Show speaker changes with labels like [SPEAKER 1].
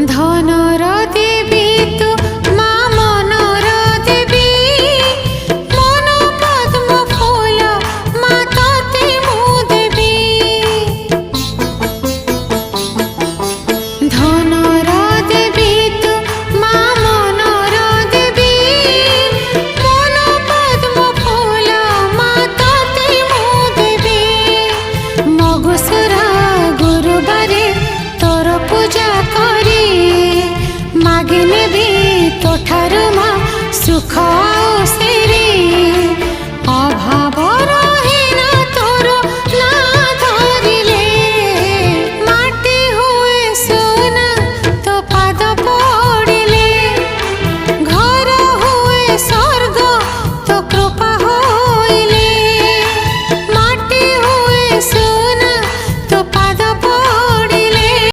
[SPEAKER 1] ধনর দেবী তু মা মনর দেবী মন পদ্ম ফুল মা তোতে মু দেবী ধনর দেবী তু মা মনর দেবী মন পদ্ম ফুল মা তোতে মু দেবী মগুসুরা গুরুবারে তোর পূজা করি মাগি নেবি তোঠারু মা সুখ